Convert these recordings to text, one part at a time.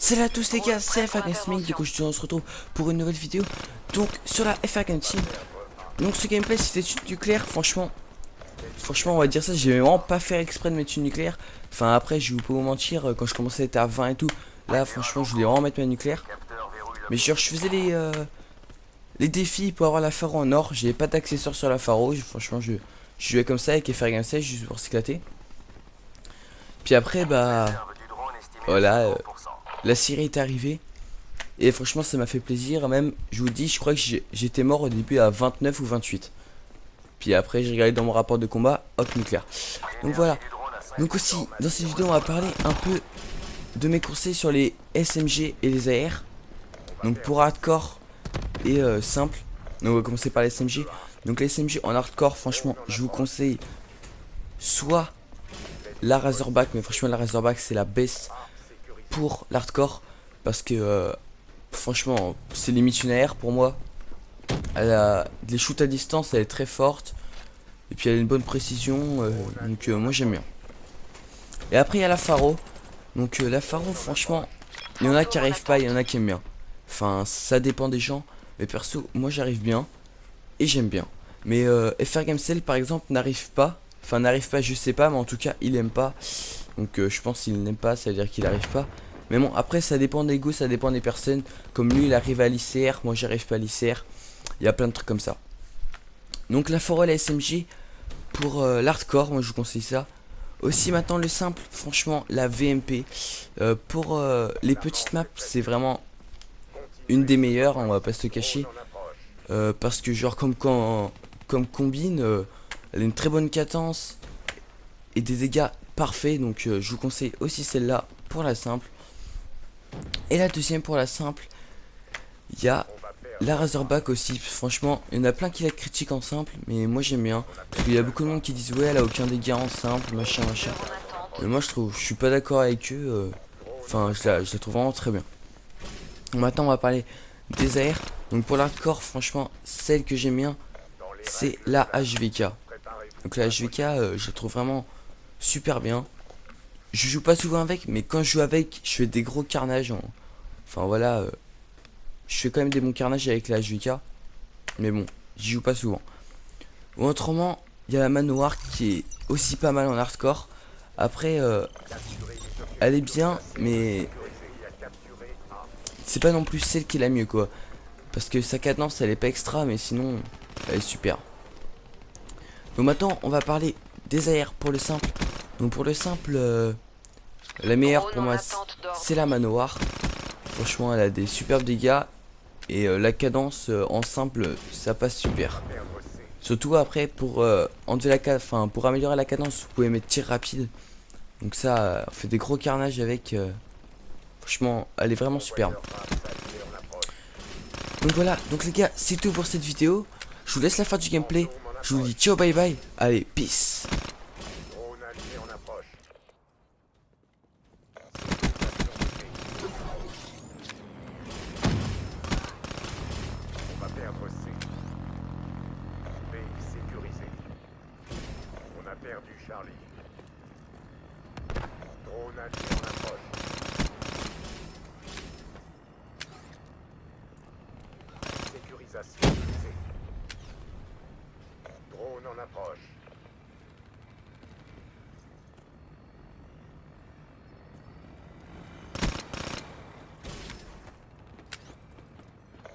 Salut à tous les gars, c'est FR Gaming, du coup on se retrouve pour une nouvelle vidéo. Donc sur la FR Game Team. Donc ce gameplay c'était une nucléaire, franchement on va dire ça, j'ai vraiment pas fait exprès de mettre une nucléaire. Enfin après je vais pas vous mentir, quand je commençais à être à 20 et tout, là franchement je voulais vraiment mettre ma nucléaire. Mais genre je faisais les défis pour avoir la pharo en or, j'avais pas d'accessoires sur la pharo, franchement je jouais comme ça avec FR Game 16 juste pour s'éclater. Puis après bah voilà, la série est arrivée. Et franchement ça m'a fait plaisir. Même je vous dis, je crois que j'étais mort au début à 29 ou 28. Puis après j'ai regardé dans mon rapport de combat, hop, nucléaire. Donc voilà. Donc aussi dans cette vidéo on va parler un peu de mes conseils sur les SMG et les AR. Donc pour hardcore et simple. Donc on va commencer par les SMG. Donc les SMG en hardcore, franchement je vous conseille soit la Razorback. Mais franchement la Razorback c'est la best pour l'hardcore. Parce que franchement c'est limite une AR pour moi. Elle a des shoots à distance, elle est très forte. Et puis elle a une bonne précision. Donc moi j'aime bien. Et après il y a la Faro. Donc la Faro franchement, il y en a qui arrivent pas, il y en a qui aiment bien. Enfin ça dépend des gens. Mais perso moi j'arrive bien. Et j'aime bien. Mais FR Gamecell par exemple n'arrive pas. Enfin n'arrive pas, je sais pas, mais en tout cas il aime pas. Donc je pense qu'il n'aime pas, ça veut dire qu'il arrive pas. Mais bon après ça dépend des goûts, ça dépend des personnes. Comme lui il arrive à l'ICR, moi j'arrive pas à l'ICR. Il y a plein de trucs comme ça. Donc la Faro et la SMG pour l'hardcore, moi je vous conseille ça. Aussi maintenant le simple, franchement la VMP. Pour les petites maps c'est vraiment une des meilleures, on va pas se le cacher. Parce que genre comme combine, elle a une très bonne cadence et des dégâts parfaits. Donc je vous conseille aussi celle-là pour la simple. Et la deuxième pour la simple, il y a la Razorback aussi. Franchement, il y en a plein qui la critiquent en simple, mais moi j'aime bien. Parce qu'il y a beaucoup de monde qui disent ouais, elle a aucun dégât en simple, machin, machin. Mais moi je suis pas d'accord avec eux. Enfin, je la trouve vraiment très bien. Maintenant, on va parler des AR. Donc pour l'hardcore, franchement, celle que j'aime bien, c'est la HVK. Donc la HVK, je la trouve vraiment super bien. Je joue pas souvent avec, mais quand je joue avec, je fais des gros carnages. Enfin voilà, je fais quand même des bons carnages avec la HVK. Mais bon, j'y joue pas souvent. Ou autrement, il y a la manoir qui est aussi pas mal en hardcore. Après, elle est bien, mais c'est pas non plus celle qui est la mieux quoi. Parce que sa cadence elle est pas extra, mais sinon elle est super. Donc maintenant on va parler des AR pour le simple. Donc pour le simple, la meilleure pour moi c'est la manoir. Franchement elle a des superbes dégâts. Et la cadence en simple ça passe super. Surtout après pour enlever la cadence, enfin pour améliorer la cadence vous pouvez mettre tir rapide. Donc ça fait des gros carnages avec. Franchement elle est vraiment superbe. Donc voilà, donc les gars c'est tout pour cette vidéo. Je vous laisse la fin du gameplay. Je vous dis ciao bye bye. Allez peace. On va perdre C. B sécurisé. On a perdu Charlie. Drone allié en approche. Sécurisation C. Drone en approche.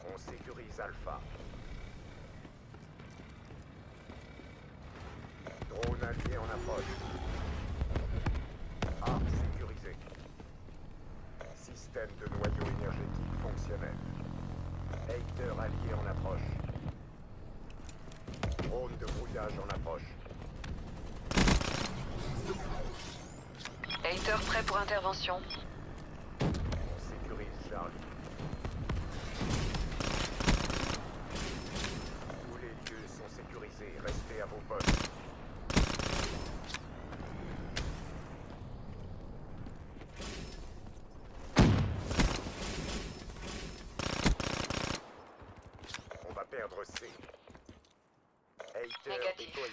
On sécurise Alpha. Drone allié en approche. A sécurisé. Système de noyau énergétique fonctionnel. Hater allié en approche. Drone de brouillage en approche. Hater prêt pour intervention. On sécurise Charlie. Tous les lieux sont sécurisés. Restez à vos postes. On va perdre C. Hater Négatif. déployé.